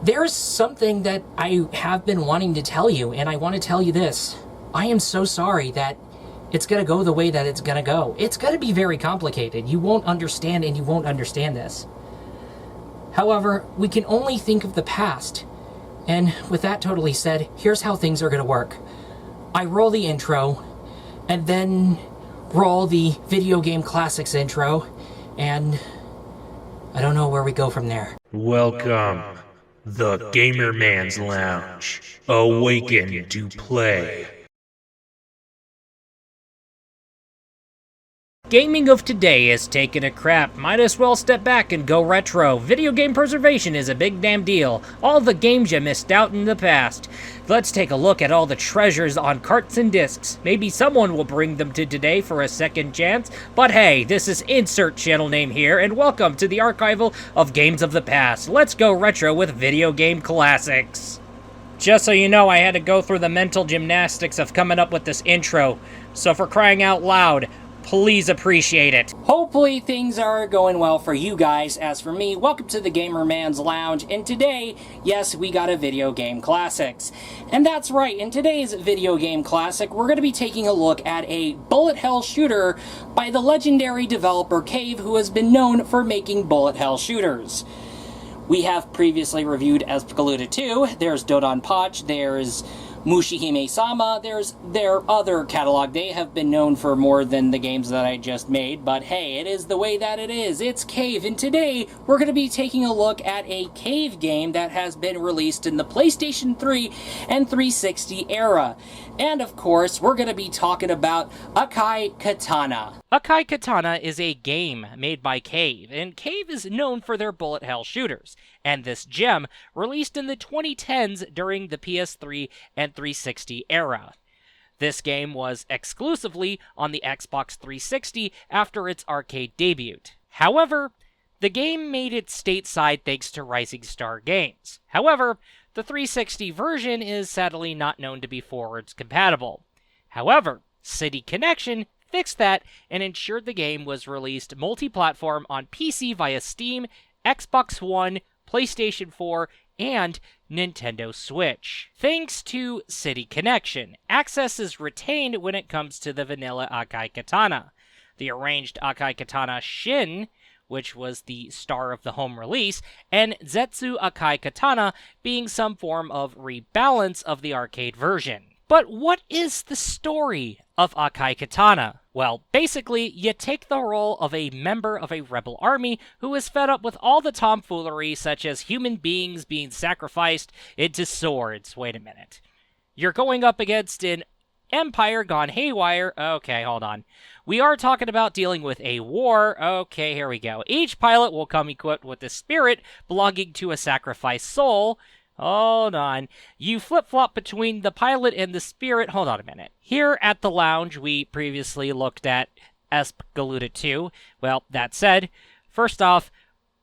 There's something that I have been wanting to tell you, and I want to tell you this. I am so sorry that it's going to go the way that it's going to go. It's going to be very complicated. You won't understand, and you won't understand this. However, we can only think of the past. And with that totally said, here's how things are going to work. I roll the intro, and then roll the Video Game Classics intro, and I don't know where we go from there. Welcome, the Gamer Man's Lounge. Awaken to play. Gaming of today is taking a crap. Might as well step back and go retro. Video game preservation is a big damn deal. All the games you missed out in the past. Let's take a look at all the treasures on carts and discs. Maybe someone will bring them to today for a second chance. But hey, this is Insert Channel Name here, and welcome to the archival of games of the past. Let's go retro with Video Game Classics. Just so you know, I had to go through the mental gymnastics of coming up with this intro. So for crying out loud, please appreciate it. Hopefully things are going well for you guys. As for me, welcome to the Gamer Man's Lounge, and today, yes, we got a Video Game Classics. And that's right, in today's Video Game Classic, we're going to be taking a look at a bullet hell shooter by the legendary developer Cave, who has been known for making bullet hell shooters. We have previously reviewed Espgaluda 2, there's Dodon Poch, there's Mushihime-sama, there's their other catalog. They have been known for more than the games that I just made, but hey, it is the way that it is. It's Cave, and today we're going to be taking a look at a Cave game that has been released in the PlayStation 3 and 360 era. And of course, we're going to be talking about Akai Katana. Akai Katana is a game made by Cave, and Cave is known for their bullet hell shooters. And this gem released in the 2010s during the PS3 and 360 era. This game was exclusively on the Xbox 360 after its arcade debut. However, the game made it stateside thanks to Rising Star Games. However, the 360 version is sadly not known to be forwards compatible. However, City Connection fixed that and ensured the game was released multi-platform on PC via Steam, Xbox One, PlayStation 4, and Nintendo Switch. Thanks to City Connection, access is retained when it comes to the vanilla Akai Katana. The arranged Akai Katana Shin, which was the star of the home release, and Zetsu Akai Katana being some form of rebalance of the arcade version. But what is the story of Akai Katana? Well, basically, you take the role of a member of a rebel army who is fed up with all the tomfoolery, such as human beings being sacrificed into swords. Wait a minute. You're going up against an empire gone haywire. Okay, hold on. We are talking about dealing with a war. Okay, here we go. Each pilot will come equipped with a spirit belonging to a sacrificed soul. Hold on. You flip-flop between the pilot and the spirit. Hold on a minute. Here at the lounge, we previously looked at Espgaluda 2. Well, that said, first off,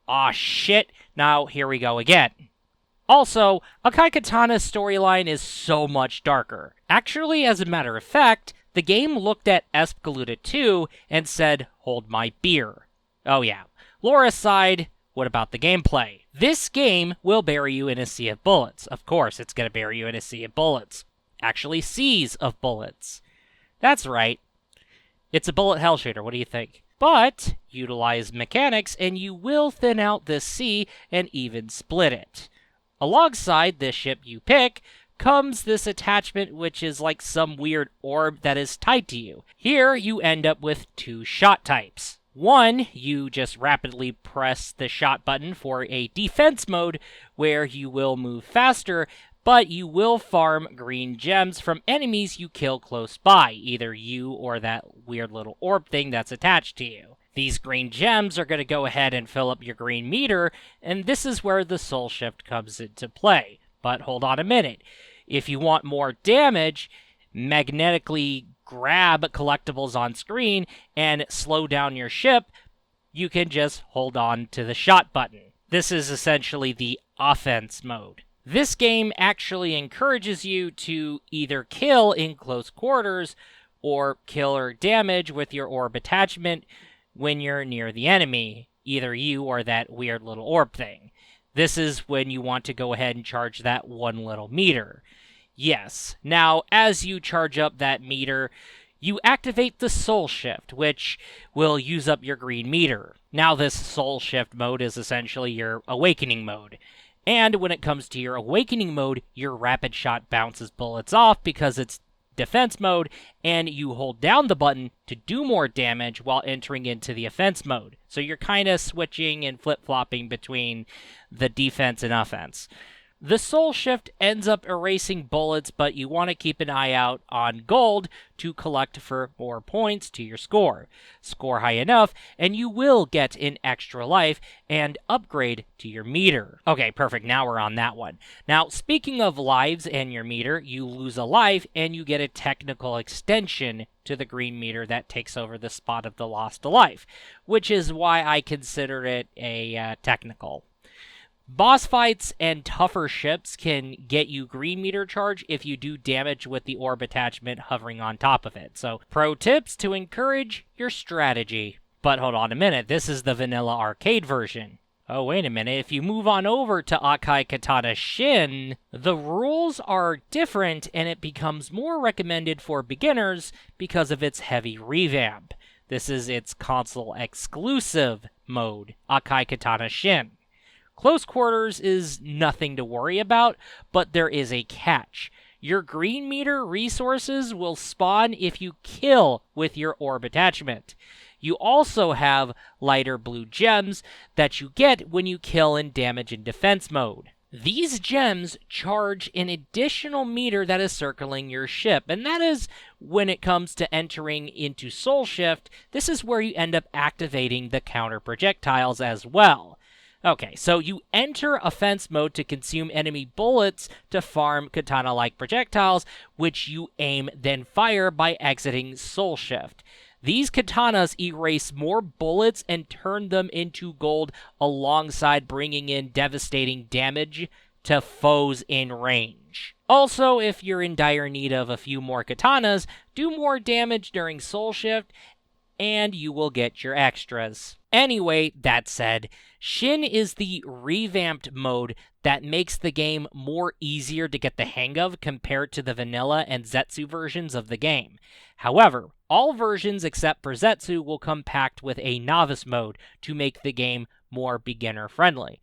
aw shit, now here we go again. Also, Akai Katana's storyline is so much darker. Actually, as a matter of fact, the game looked at Espgaluda 2 and said, hold my beer. Oh yeah. Lore aside, what about the gameplay? This game will bury you in a sea of bullets. Of course, it's going to bury you in a sea of bullets. Actually, seas of bullets. That's right. It's a bullet hell shooter. What do you think? But utilize mechanics and you will thin out this sea and even split it. Alongside this ship you pick comes this attachment, which is like some weird orb that is tied to you. Here you end up with two shot types. One, you just rapidly press the shot button for a defense mode where you will move faster, but you will farm green gems from enemies you kill close by, either you or that weird little orb thing that's attached to you. These green gems are going to go ahead and fill up your green meter, and this is where the soul shift comes into play. But hold on a minute. If you want more damage, magnetically grab collectibles on screen and slow down your ship, you can just hold on to the shot button. This is essentially the offense mode. This game actually encourages you to either kill in close quarters or kill or damage with your orb attachment when you're near the enemy, either you or that weird little orb thing. This is when you want to go ahead and charge that one little meter. Yes. Now, as you charge up that meter, you activate the Soul Shift, which will use up your green meter. Now, this Soul Shift mode is essentially your Awakening mode. And when it comes to your Awakening mode, your Rapid Shot bounces bullets off because it's defense mode, and you hold down the button to do more damage while entering into the offense mode. So you're kind of switching and flip-flopping between the defense and offense. The Soul Shift ends up erasing bullets, but you want to keep an eye out on gold to collect for more points to your score. Score high enough, and you will get an extra life and upgrade to your meter. Okay, perfect. Now we're on that one. Now, speaking of lives and your meter, you lose a life, and you get a technical extension to the green meter that takes over the spot of the lost a life, which is why I consider it a technical. Boss fights and tougher ships can get you green meter charge if you do damage with the orb attachment hovering on top of it. So, pro tips to encourage your strategy. But hold on a minute, this is the vanilla arcade version. Oh, wait a minute, if you move on over to Akai Katana Shin, the rules are different and it becomes more recommended for beginners because of its heavy revamp. This is its console exclusive mode, Akai Katana Shin. Close quarters is nothing to worry about, but there is a catch. Your green meter resources will spawn if you kill with your orb attachment. You also have lighter blue gems that you get when you kill in damage and defense mode. These gems charge an additional meter that is circling your ship, and that is when it comes to entering into Soul Shift. This is where you end up activating the counter projectiles as well. Okay, so you enter offense mode to consume enemy bullets to farm katana-like projectiles, which you aim then fire by exiting Soul Shift. These katanas erase more bullets and turn them into gold alongside bringing in devastating damage to foes in range. Also, if you're in dire need of a few more katanas, do more damage during Soul Shift, and you will get your extras. Anyway, that said, Shin is the revamped mode that makes the game more easier to get the hang of compared to the vanilla and Zetsu versions of the game. However, all versions except for Zetsu will come packed with a novice mode to make the game more beginner-friendly.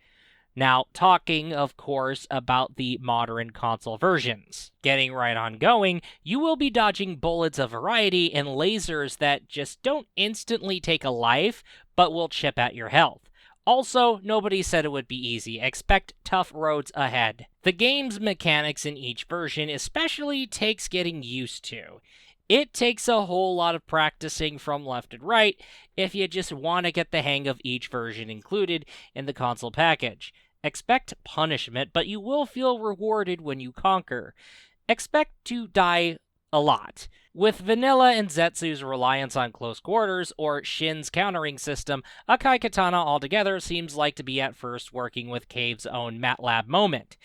Now, talking, of course, about the modern console versions. Getting right on going, you will be dodging bullets of variety and lasers that just don't instantly take a life, but will chip at your health. Also, nobody said it would be easy. Expect tough roads ahead. The game's mechanics in each version especially takes getting used to. It takes a whole lot of practicing from left and right if you just want to get the hang of each version included in the console package. Expect punishment, but you will feel rewarded when you conquer. Expect to die a lot. With Vanilla and Zetsu's reliance on close quarters, or Shin's countering system, Akai Katana altogether seems like to be at first working with Cave's own MATLAB moment.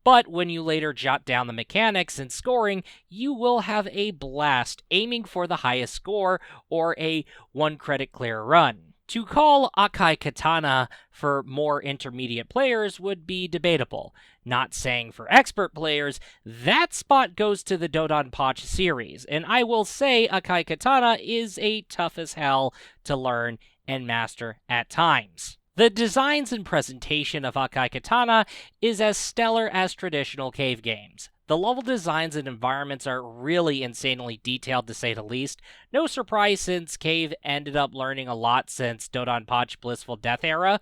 But when you later jot down the mechanics and scoring, you will have a blast aiming for the highest score or a 1-credit clear run. To call Akai Katana for more intermediate players would be debatable. Not saying for expert players, that spot goes to the Dodonpachi series, and I will say Akai Katana is a tough as hell to learn and master at times. The designs and presentation of Akai Katana is as stellar as traditional Cave games. The level designs and environments are really insanely detailed, to say the least. No surprise since Cave ended up learning a lot since Dodonpachi Blissful Death era.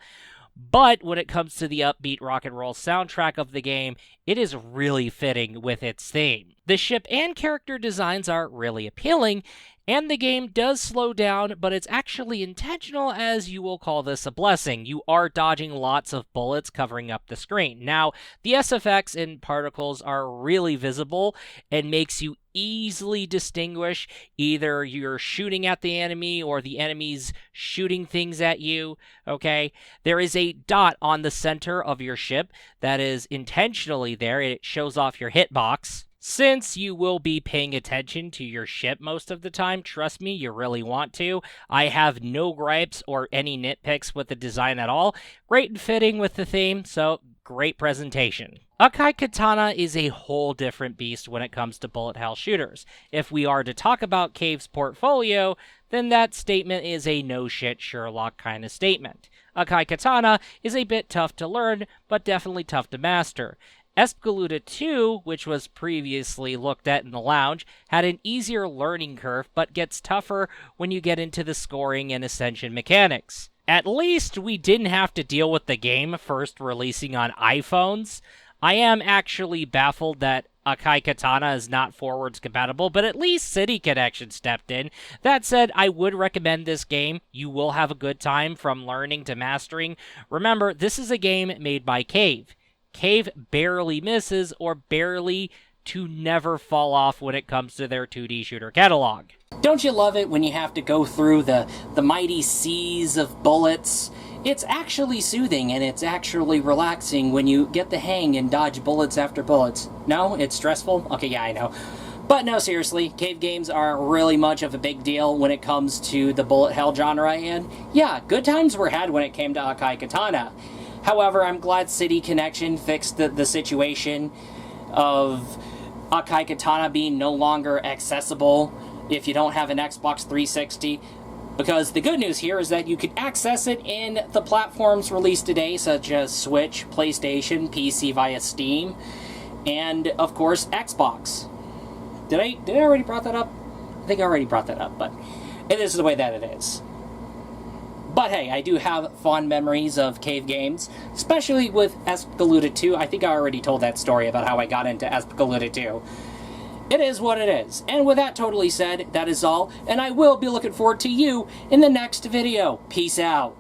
But when it comes to the upbeat rock and roll soundtrack of the game, it is really fitting with its theme. The ship and character designs are really appealing, and the game does slow down, but it's actually intentional, as you will call this a blessing. You are dodging lots of bullets covering up the screen. Now, the SFX and particles are really visible and makes you easily distinguish either you're shooting at the enemy or the enemy's shooting things at you, okay? There is a dot on the center of your ship that is intentionally there. It shows off your hitbox. Since you will be paying attention to your ship most of the time, trust me, you really want to. I have no gripes or any nitpicks with the design at all. Great and fitting with the theme, so great presentation. Akai Katana is a whole different beast when it comes to bullet hell shooters. If we are to talk about Cave's portfolio, then that statement is a no-shit Sherlock kind of statement. Akai Katana is a bit tough to learn, but definitely tough to master. Espgaluda 2, which was previously looked at in the lounge, had an easier learning curve, but gets tougher when you get into the scoring and ascension mechanics. At least we didn't have to deal with the game first releasing on iPhones. I am actually baffled that Akai Katana is not forwards compatible, but at least City Connection stepped in. That said, I would recommend this game. You will have a good time from learning to mastering. Remember, this is a game made by Cave. Cave barely misses or barely to never fall off when it comes to their 2D shooter catalog. Don't you love it when you have to go through the mighty seas of bullets? It's actually soothing and it's actually relaxing when you get the hang and dodge bullets after bullets. No? It's stressful? Okay, yeah, I know. But no, seriously, Cave games are really much of a big deal when it comes to the bullet hell genre, and yeah, good times were had when it came to Akai Katana. However, I'm glad City Connection fixed the situation of Akai Katana being no longer accessible if you don't have an Xbox 360. Because the good news here is that you can access it in the platforms released today, such as Switch, PlayStation, PC via Steam, and of course Xbox. Did I already brought that up? I think I already brought that up, but it is the way that it is. But hey, I do have fond memories of Cave games, especially with Espgaluda 2. I think I already told that story about how I got into Espgaluda 2. It is what it is. And with that totally said, that is all, and I will be looking forward to you in the next video. Peace out.